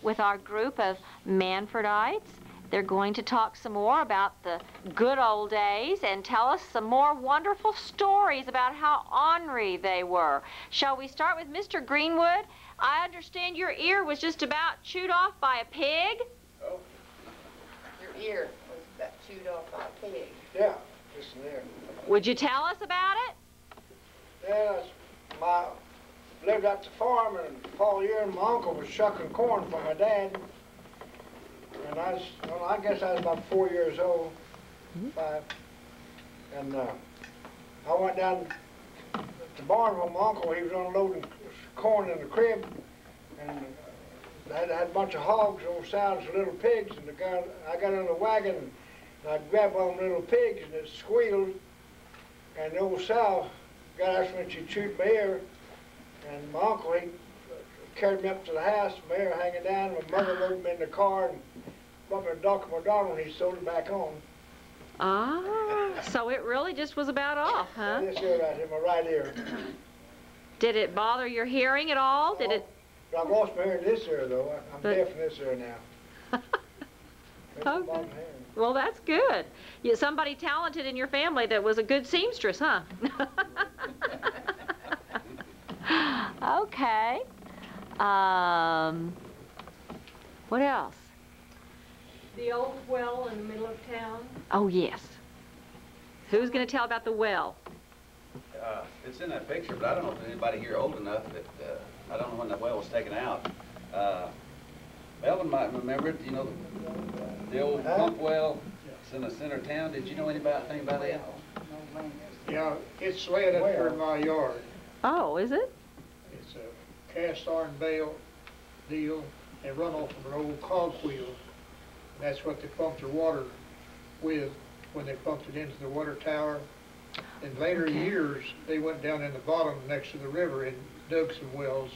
with our group of Mannfordites. They're going to talk some more about the good old days and tell us some more wonderful stories about how ornery they were. Shall we start with Mr. Greenwood? I understand your ear was just about chewed off by a pig. Oh. Your ear was about chewed off by a pig. Yeah, just in there. Would you tell us about it? Yeah, lived at the farm, and Paul Year and my uncle was shucking corn for my dad. And I guess I was about 4 years old, 5. And I went down to the barn with my uncle. He was unloading corn in the crib, and I had a bunch of hogs, old sows, and little pigs. And I got in the wagon, and I grabbed one of the little pigs, and it squealed. And the old sow got us when she chewed my ear. And my uncle, he carried me up to the house, my ear hanging down. My mother loaded me in the car and brought me a dock of my daughter, and he sewed it back on. Ah, so it really just was about off, huh? This ear right here, my right ear. Did it bother your hearing at all? Did it? I've lost my hearing in this ear, though. I'm deaf in this ear now. Okay. Well, that's good. Somebody talented in your family that was a good seamstress, huh? Okay. What else? The old well in the middle of town. Oh, yes. Who's going to tell about the well? It's in that picture, but I don't know if anybody here old enough that, I don't know when the well was taken out. Melvin might remember it, you know, the old pump well. It's in the center of town. Did you know anything about that? Yeah, it's laying up here in my yard. Oh, is it? It's a cast iron bale deal. They run off of an old cog wheel. And that's what they pumped their water with when they pumped it into the water tower. In later years, they went down in the bottom next to the river and dug some wells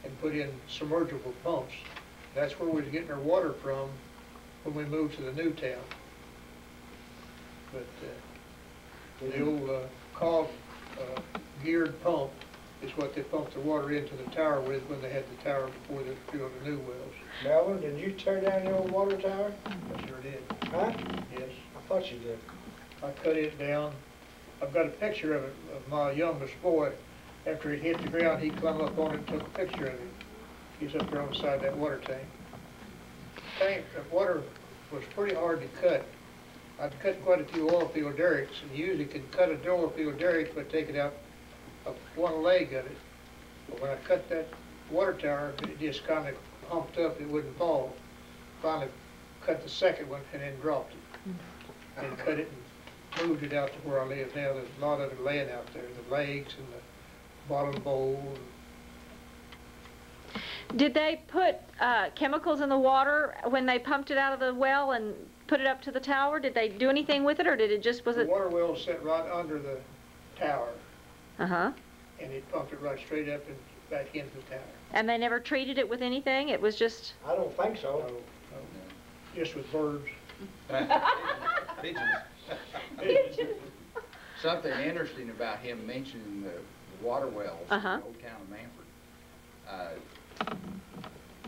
and put in submergible pumps. That's where we was getting our water from when we moved to the new town. But the old cog geared pump is what they pumped the water into the tower with when they had the tower before they drilled the new wells. Melvin, did you tear down the old water tower? I sure did. Huh? Yes. I thought you did. I cut it down. I've got a picture of it, of my youngest boy. After it hit the ground, he climbed up on it and took a picture of it. He's up there on the side of that water tank. The water was pretty hard to cut. I've cut quite a few oil field derricks, and you usually can cut an oil field derrick by taking out one leg of it. But when I cut that water tower, it just kind of pumped up, it wouldn't fall. Finally cut the second one and then dropped it. And cut it and moved it out to where I live now. There's a lot of it laying out there, the legs and the bottom bowl. Did they put chemicals in the water when they pumped it out of the well and put it up to the tower? Did they do anything with it, or did it just, was it? The water well set right under the tower. Uh-huh. And it pumped it right straight up and back into the tower. And they never treated it with anything? It was just... I don't think so. No, no. Just with birds. Pigeons. Pigeons. Something interesting about him mentioning the water wells in the old town of Mannford.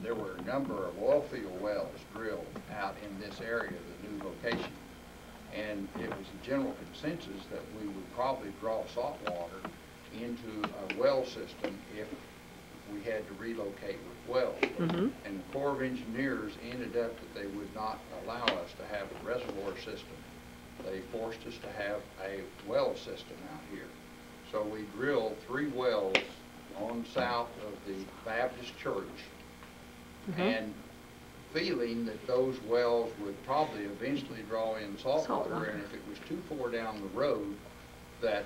There were a number of oil field wells drilled out in this area, the new location. And it was a general consensus that we would probably draw salt water into a well system if we had to relocate with wells. And the Corps of Engineers ended up that they would not allow us to have a reservoir system. They forced us to have a well system out here. So we drilled 3 wells on south of the Baptist church, and feeling that those wells would probably eventually draw in salt water, and if it was too far down the road that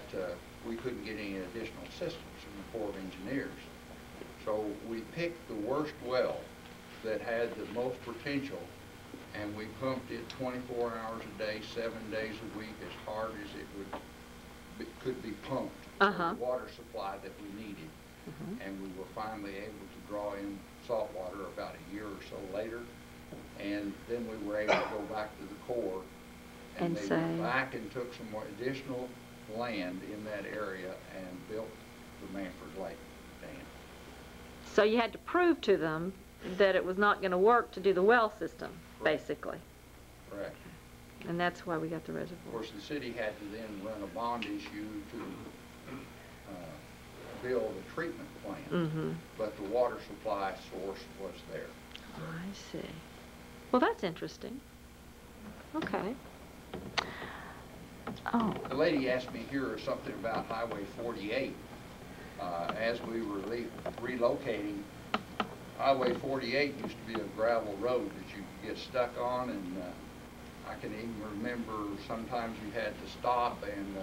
we couldn't get any additional systems from the Corps of Engineers. So we picked the worst well that had the most potential, and we pumped it 24 hours a day, 7 days a week, as hard as it could be pumped for the water supply that we needed. And we were finally able to draw in salt water about a year or so later, and then we were able to go back to the Corps, and they went back and took some more additional land in that area and built the Mannford Lake Dam. So you had to prove to them that it was not going to work to do the well system, Correct. basically. Correct. And that's why we got the Of reservoir. course, the city had to then run a bond issue to build a treatment plant, Mm-hmm. but the water supply source was there. I see. Well, that's interesting. Okay. Oh. The lady asked me here something about Highway 48. As we were relocating, Highway 48 used to be a gravel road that you could get stuck on, and I can even remember sometimes you had to stop and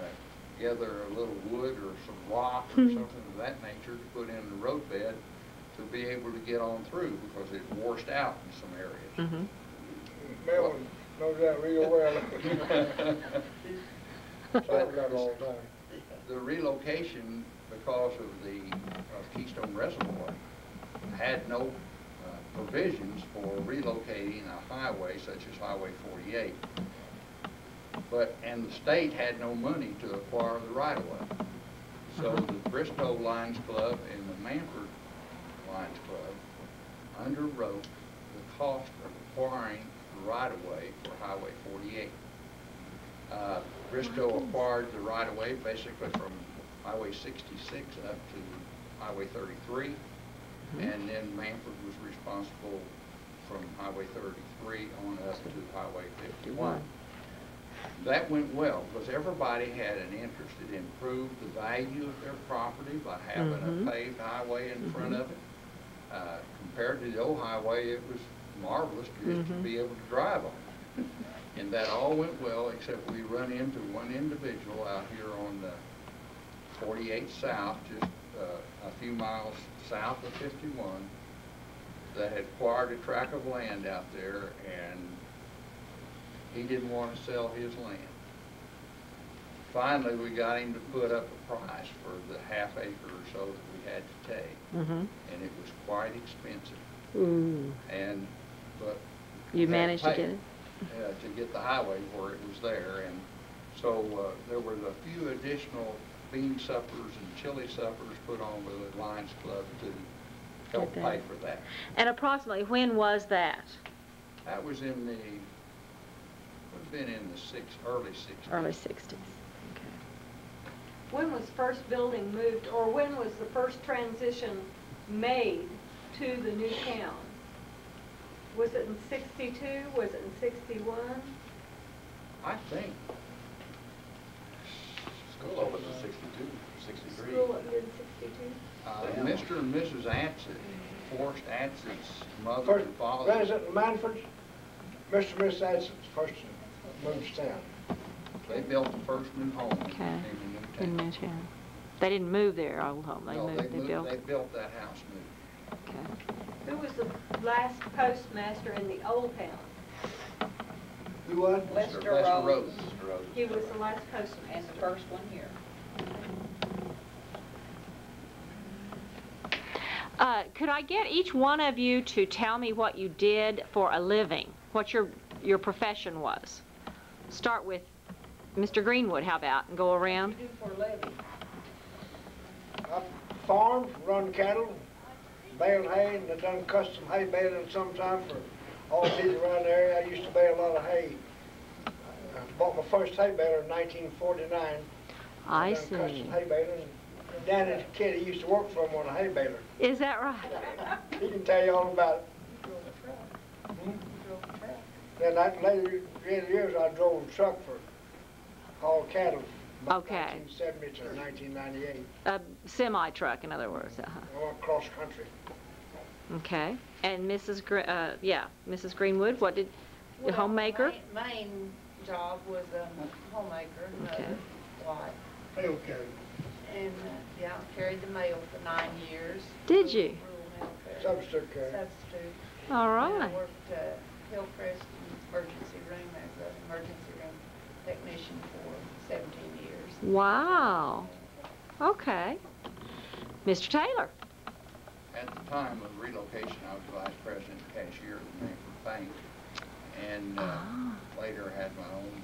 gather a little wood or some rock or something of that nature to put in the roadbed to be able to get on through because it washed out in some areas. Mm-hmm. Melvin knows that real well. Talk about it all the time. The relocation, because of the Keystone Reservoir, had no provisions for relocating a highway such as Highway 48. And the state had no money to acquire the right-of-way. So the Bristow Lions Club and the Mannford Lions Club underwrote the cost of acquiring the right-of-way for Highway 48. Bristow acquired the right-of-way basically from Highway 66 up to Highway 33, and then Mannford was responsible from Highway 33 on up to Highway 51. That went well because everybody had an interest. It improved the value of their property by having a paved highway in front of it. Compared to the old highway, it was marvelous just to be able to drive on. And that all went well, except we run into one individual out here on the 48 South, just a few miles south of 51, that had acquired a tract of land out there, and he didn't want to sell his land. Finally, we got him to put up a price for the half acre or so that we had to take, and it was quite expensive. But you managed to get it? To get the highway where it was there, and so there were a few additional bean suppers and chili suppers put on by the Lions Club to help pay for that. And approximately when was that? That was in the, would have been in the early 60s. Early 60s. Okay. When was first building moved, or when was the first transition made to the new town? Was it in 62? Was it in 61? I think. School opened in 62, 63. School opened in 62? Mr. and Mrs. Adsett, Forrest Adsett's mother and father. Resident of Mannford, Mr. and Mrs. Adsett first moved to town. They built the first new home Okay. in the new town. They didn't move their old home. They No, moved. they built that house new. Okay. Who was the last postmaster in the old town? Who was? Lester Lester Rhodes. Rhodes. He was the last postmaster. And the first one here. Could I get each one of you to tell me what you did for a living? What your profession was? Start with Mr. Greenwood, how about, and go around? What do you do for a living? I farmed, run cattle, baled hay, and I've done custom hay baling sometime for all the people around the area. I used to bale a lot of hay. I bought my first hay baler in 1949. I done see. custom hay baling. Danny's kid, he used to work for him on a hay baler. Is that right? He can tell you all about it. Then later in the years, I drove a truck for haul cattle. About Okay. 1970 to 1998. A semi-truck, in other words. I went cross country. Okay. And Mrs. Mrs. Greenwood, what did, the homemaker? My main job was a homemaker, Okay. wife. Mail carrier. And, yeah, carried the mail for 9 years. Did you? Rural mail carrier. Substitute carrier. Substitute. All And right. I worked Hillcrest emergency room as an emergency room technician for 17 years. Wow. Okay. Mr. Taylor. At the time of relocation, I was vice president and cashier at the Mannford Bank, and later had my own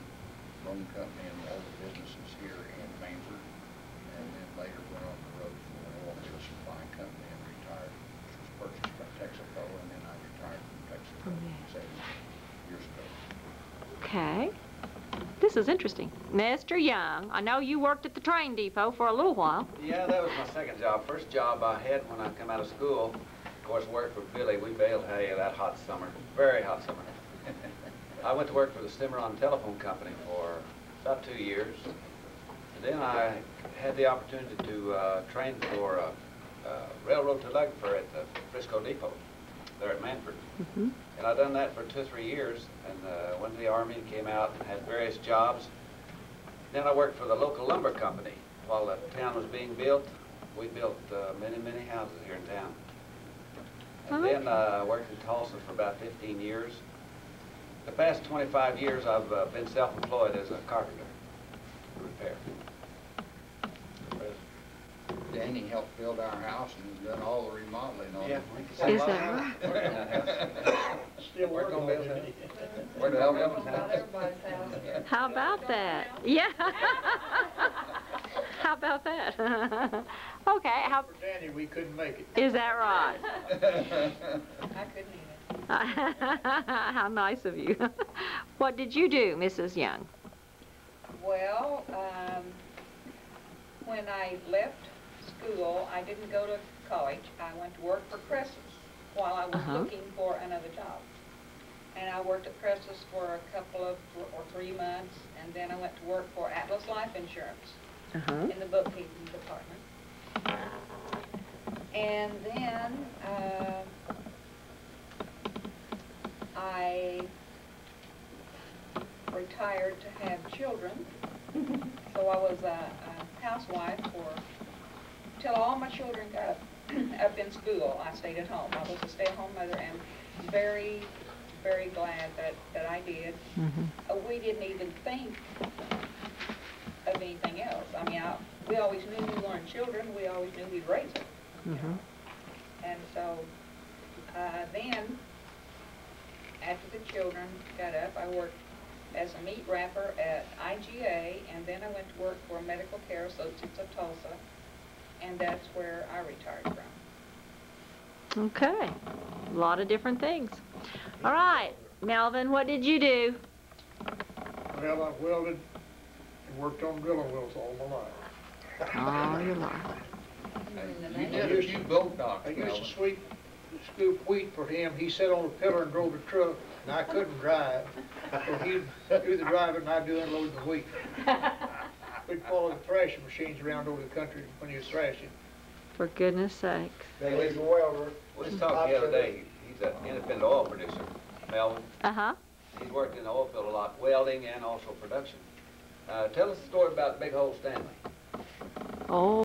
loan company and all the businesses here in Mannford, and then later went on the road for an oil field supply company and retired, which was purchased by Texaco, and then I from there. 7 years ago. Okay. This is interesting. Mr. Young, I know you worked at the train depot for a little while. Yeah, that was my second job. First job I had when I come out of school, of course, worked for Billy. We baled hay that hot summer, very hot summer. I went to work for the Cimarron Telephone Company for about 2 years. And then I had the opportunity to train for railroad telegrapher at the Frisco Depot there at Mannford. Mm-hmm. And I done that for 2 or 3 years, and went to the Army and came out and had various jobs. Then I worked for the local lumber company. While the town was being built, we built many, many houses here in town. And then I worked in Tulsa for about 15 years. The past 25 years I've been self-employed as a carpenter for repair. Danny helped build our house and has done all the remodeling on it. Is that right? Still working on it. Where the hell Melvin's About house? everybody's house, yeah. How about that? Yeah. How about that? Okay. How For Danny, we couldn't make it. is that right? I couldn't either. How nice of you. What did you do, Mrs. Young? Well, when I left school, I didn't go to college. I went to work for Presses while I was looking for another job. And I worked at Presses for a couple of, or 3 months, and then I went to work for Atlas Life Insurance in the bookkeeping department. And then I retired to have children. So I was a housewife till all my children got up in school. I stayed at home. I was a stay-at-home mother, and very, very glad that I did. We didn't even think of anything else. I mean, we always knew we wanted children. We always knew we'd raise them. And so then, after the children got up, I worked as a meat wrapper at IGA, and then I went to work for Medical Care Associates of Tulsa, and that's where I retired from. Okay. A lot of different things. All right. Melvin, what did you do? Well, I've welded and worked on drilling wheels all my life. All your life. You did a few boat docks, I used Melvin. to scoop wheat for him. He sat on a pillar and drove the truck, and I couldn't drive. So he'd do the driving, and I'd do unloading the wheat. We'd follow the thrashing machines around over the country when he was thrashing. For goodness sakes. Then he's a welder. We just talked the other day. He's an independent oil producer, Melvin. He's worked in the oil field a lot, welding and also production. Tell us the story about Big Hole Stanley. Oh.